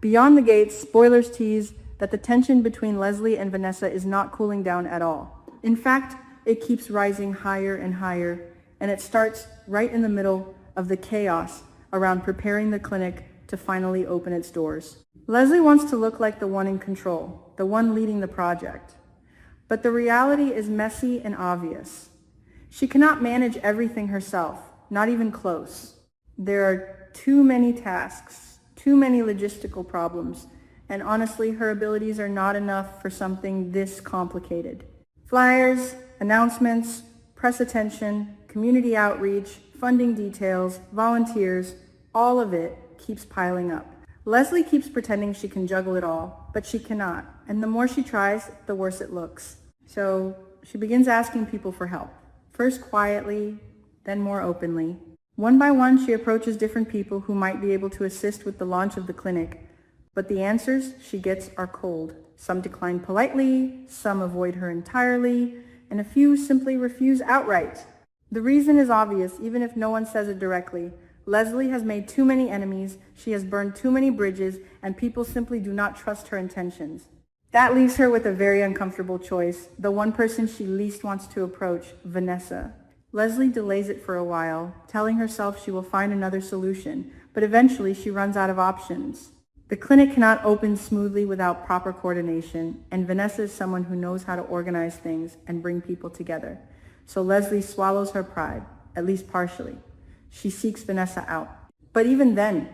Beyond the gates, spoilers tease that the tension between Leslie and Vanessa is not cooling down at all. In fact, it keeps rising higher and higher, and it starts right in the middle of the chaos around preparing the clinic to finally open its doors. Leslie wants to look like the one in control, the one leading the project. But the reality is messy and obvious. She cannot manage everything herself, not even close. There are too many tasks, too many logistical problems, and honestly, her abilities are not enough for something this complicated. Flyers, announcements, press attention, community outreach, funding details, volunteers, all of it keeps piling up. Leslie keeps pretending she can juggle it all, but she cannot, and the more she tries, the worse it looks. So she begins asking people for help, first quietly, then more openly. One by one, she approaches different people who might be able to assist with the launch of the clinic, but the answers she gets are cold. Some decline politely, some avoid her entirely, and a few simply refuse outright. The reason is obvious, even if no one says it directly. Leslie has made too many enemies, she has burned too many bridges, and people simply do not trust her intentions. That leaves her with a very uncomfortable choice, the one person she least wants to approach, Vanessa. Leslie delays it for a while, telling herself she will find another solution, but eventually she runs out of options. The clinic cannot open smoothly without proper coordination, and Vanessa is someone who knows how to organize things and bring people together. So Leslie swallows her pride, at least partially. She seeks Vanessa out. But even then,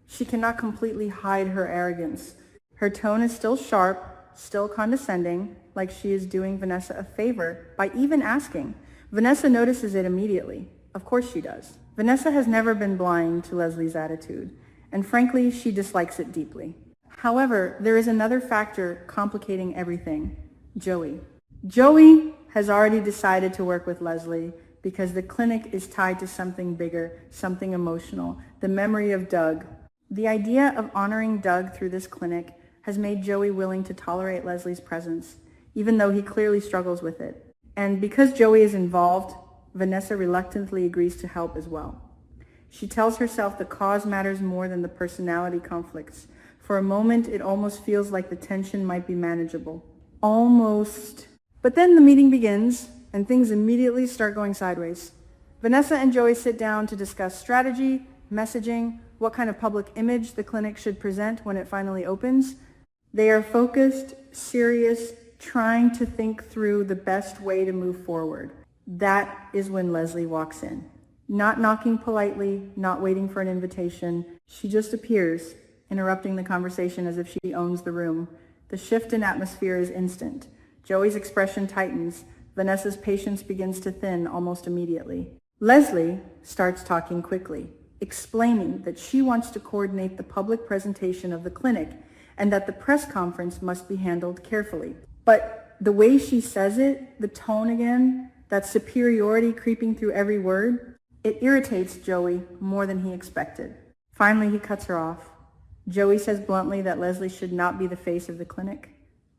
she cannot completely hide her arrogance. Her tone is still sharp, still condescending, like she is doing Vanessa a favor by even asking. Vanessa notices it immediately. Of course she does. Vanessa has never been blind to Leslie's attitude, and frankly, she dislikes it deeply. However, there is another factor complicating everything: Joey. Joey has already decided to work with Leslie because the clinic is tied to something bigger, something emotional, the memory of Doug. The idea of honoring Doug through this clinic has made Joey willing to tolerate Leslie's presence, even though he clearly struggles with it. And because Joey is involved, Vanessa reluctantly agrees to help as well. She tells herself the cause matters more than the personality conflicts. For a moment, it almost feels like the tension might be manageable. Almost. But then the meeting begins, and things immediately start going sideways. Vanessa and Joey sit down to discuss strategy, messaging, what kind of public image the clinic should present when it finally opens. They are focused, serious, trying to think through the best way to move forward. That is when Leslie walks in. Not knocking politely, not waiting for an invitation. She just appears, interrupting the conversation as if she owns the room. The shift in atmosphere is instant. Joey's expression tightens. Vanessa's patience begins to thin almost immediately. Leslie starts talking quickly, explaining that she wants to coordinate the public presentation of the clinic and that the press conference must be handled carefully. But the way she says it, the tone again, that superiority creeping through every word, it irritates Joey more than he expected. Finally, he cuts her off. Joey says bluntly that Leslie should not be the face of the clinic.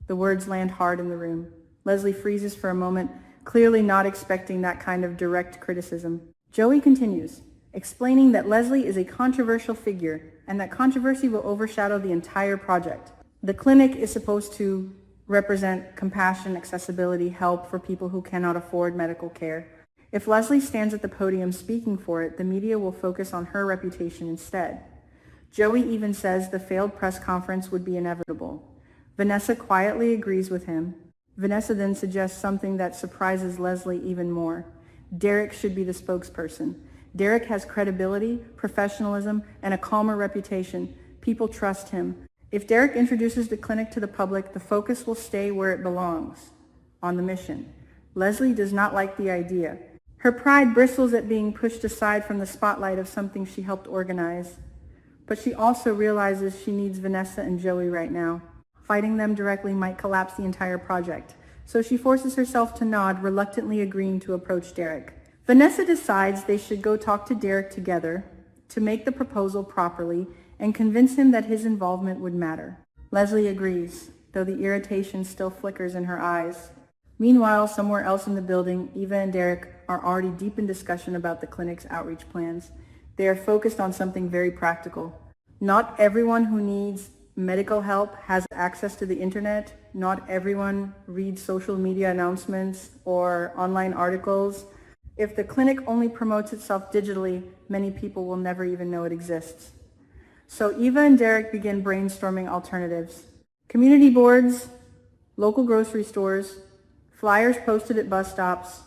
The words land hard in the room. Leslie freezes for a moment, clearly not expecting that kind of direct criticism. Joey continues, explaining that Leslie is a controversial figure and that controversy will overshadow the entire project. The clinic is supposed to represent compassion, accessibility, help for people who cannot afford medical care. If Leslie stands at the podium speaking for it, the media will focus on her reputation instead. Joey even says the failed press conference would be inevitable. Vanessa quietly agrees with him. Vanessa then suggests something that surprises Leslie even more. Derek should be the spokesperson. Derek has credibility, professionalism, and a calmer reputation. People trust him. If Derek introduces the clinic to the public, the focus will stay where it belongs, on the mission. Leslie does not like the idea. Her pride bristles at being pushed aside from the spotlight of something she helped organize. But she also realizes she needs Vanessa and Joey right now. Fighting them directly might collapse the entire project. So she forces herself to nod, reluctantly agreeing to approach Derek. Vanessa decides they should go talk to Derek together to make the proposal properly and convince him that his involvement would matter. Leslie agrees, though the irritation still flickers in her eyes. Meanwhile, somewhere else in the building, Eva and Derek are already deep in discussion about the clinic's outreach plans. They are focused on something very practical. Not everyone who needs medical help has access to the internet. Not everyone reads social media announcements or online articles. If the clinic only promotes itself digitally, many people will never even know it exists. So Eva and Derek begin brainstorming alternatives. Community boards, local grocery stores, flyers posted at bus stops,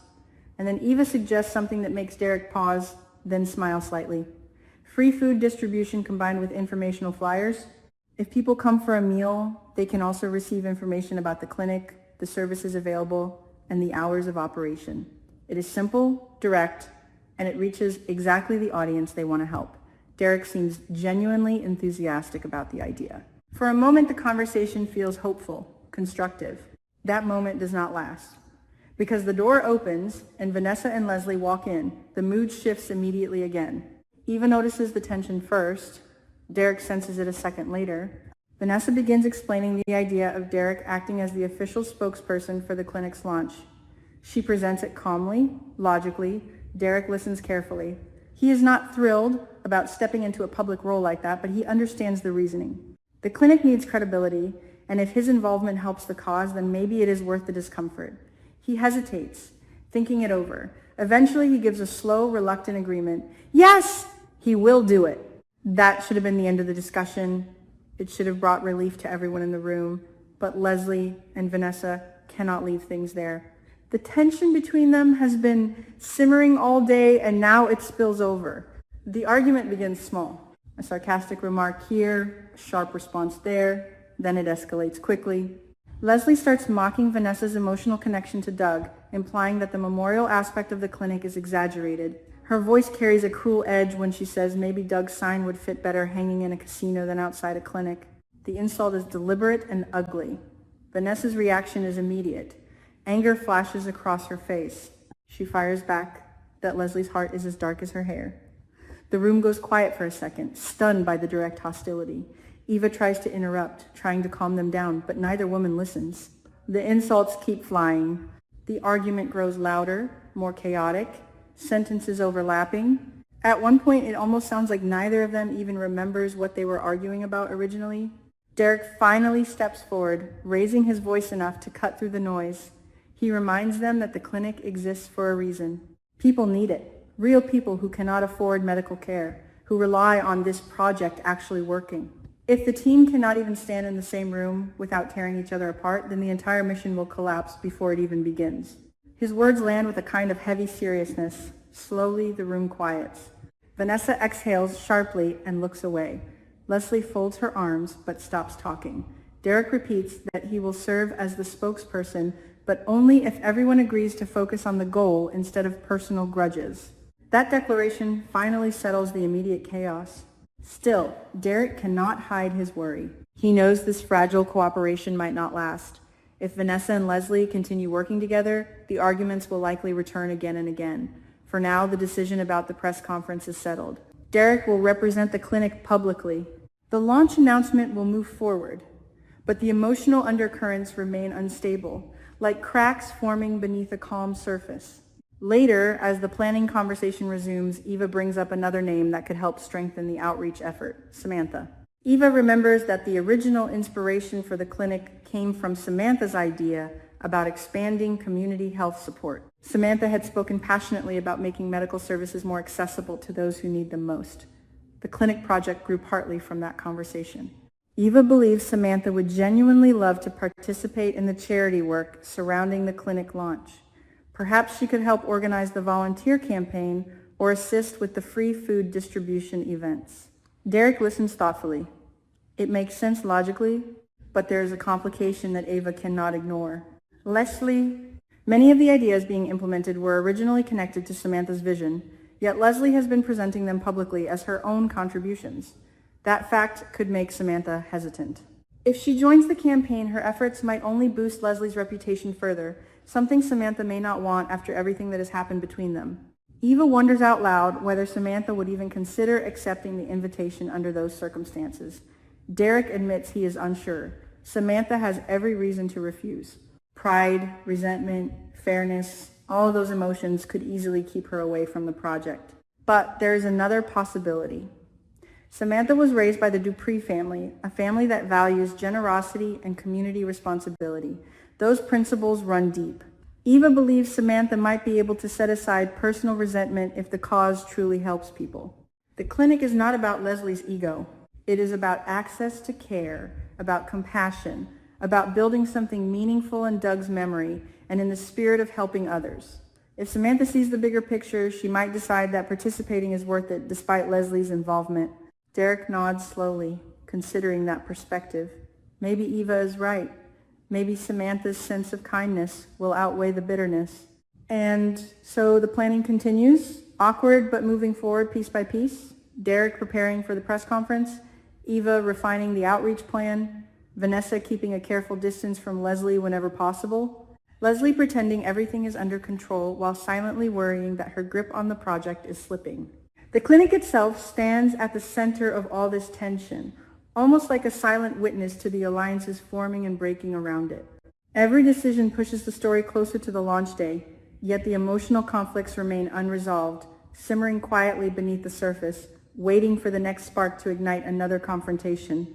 and then Eva suggests something that makes Derek pause, then smile slightly. Free food distribution combined with informational flyers. If people come for a meal, they can also receive information about the clinic, the services available, and the hours of operation. It is simple, direct, and it reaches exactly the audience they want to help. Derek seems genuinely enthusiastic about the idea. For a moment, the conversation feels hopeful, constructive. That moment does not last. Because the door opens and Vanessa and Leslie walk in, the mood shifts immediately again. Eva notices the tension first. Derek senses it a second later. Vanessa begins explaining the idea of Derek acting as the official spokesperson for the clinic's launch. She presents it calmly, logically. Derek listens carefully. He is not thrilled about stepping into a public role like that, but he understands the reasoning. The clinic needs credibility, and if his involvement helps the cause, then maybe it is worth the discomfort. He hesitates, thinking it over. Eventually, he gives a slow, reluctant agreement. Yes, he will do it. That should have been the end of the discussion. It should have brought relief to everyone in the room, but Leslie and Vanessa cannot leave things there. The tension between them has been simmering all day, and now it spills over. The argument begins small. A sarcastic remark here, a sharp response there, then it escalates quickly. Leslie starts mocking Vanessa's emotional connection to Doug, implying that the memorial aspect of the clinic is exaggerated. Her voice carries a cruel edge when she says maybe Doug's sign would fit better hanging in a casino than outside a clinic. The insult is deliberate and ugly. Vanessa's reaction is immediate. Anger flashes across her face. She fires back that Leslie's heart is as dark as her hair. The room goes quiet for a second, stunned by the direct hostility. Eva tries to interrupt, trying to calm them down, but neither woman listens. The insults keep flying. The argument grows louder, more chaotic, sentences overlapping. At one point, it almost sounds like neither of them even remembers what they were arguing about originally. Derek finally steps forward, raising his voice enough to cut through the noise. He reminds them that the clinic exists for a reason. People need it. Real people who cannot afford medical care, who rely on this project actually working. If the team cannot even stand in the same room without tearing each other apart, then the entire mission will collapse before it even begins. His words land with a kind of heavy seriousness. Slowly, the room quiets. Vanessa exhales sharply and looks away. Leslie folds her arms but stops talking. Derek repeats that he will serve as the spokesperson, but only if everyone agrees to focus on the goal instead of personal grudges. That declaration finally settles the immediate chaos. Still, Derek cannot hide his worry. He knows this fragile cooperation might not last. If Vanessa and Leslie continue working together, the arguments will likely return again and again. For now, the decision about the press conference is settled. Derek will represent the clinic publicly. The launch announcement will move forward, but the emotional undercurrents remain unstable, like cracks forming beneath a calm surface. Later, as the planning conversation resumes, Eva brings up another name that could help strengthen the outreach effort, Samantha. Eva remembers that the original inspiration for the clinic came from Samantha's idea about expanding community health support. Samantha had spoken passionately about making medical services more accessible to those who need them most. The clinic project grew partly from that conversation. Eva believes Samantha would genuinely love to participate in the charity work surrounding the clinic launch. Perhaps she could help organize the volunteer campaign or assist with the free food distribution events. Derek listens thoughtfully. It makes sense logically, but there is a complication that Eva cannot ignore. Leslie. Many of the ideas being implemented were originally connected to Samantha's vision, yet Leslie has been presenting them publicly as her own contributions. That fact could make Samantha hesitant. If she joins the campaign, her efforts might only boost Leslie's reputation further, something Samantha may not want after everything that has happened between them. Eva wonders out loud whether Samantha would even consider accepting the invitation under those circumstances. Derek admits he is unsure. Samantha has every reason to refuse. Pride, resentment, fairness, all of those emotions could easily keep her away from the project. But there is another possibility. Samantha was raised by the Dupree family, a family that values generosity and community responsibility. Those principles run deep. Eva believes Samantha might be able to set aside personal resentment if the cause truly helps people. The clinic is not about Leslie's ego. It is about access to care, about compassion, about building something meaningful in Doug's memory and in the spirit of helping others. If Samantha sees the bigger picture, she might decide that participating is worth it despite Leslie's involvement. Derek nods slowly, considering that perspective. Maybe Eva is right. Maybe Samantha's sense of kindness will outweigh the bitterness. And so the planning continues, awkward but moving forward piece by piece. Derek preparing for the press conference, Eva refining the outreach plan, Vanessa keeping a careful distance from Leslie whenever possible, Leslie pretending everything is under control while silently worrying that her grip on the project is slipping. The clinic itself stands at the center of all this tension, almost like a silent witness to the alliances forming and breaking around it. Every decision pushes the story closer to the launch day, yet the emotional conflicts remain unresolved, simmering quietly beneath the surface, waiting for the next spark to ignite another confrontation.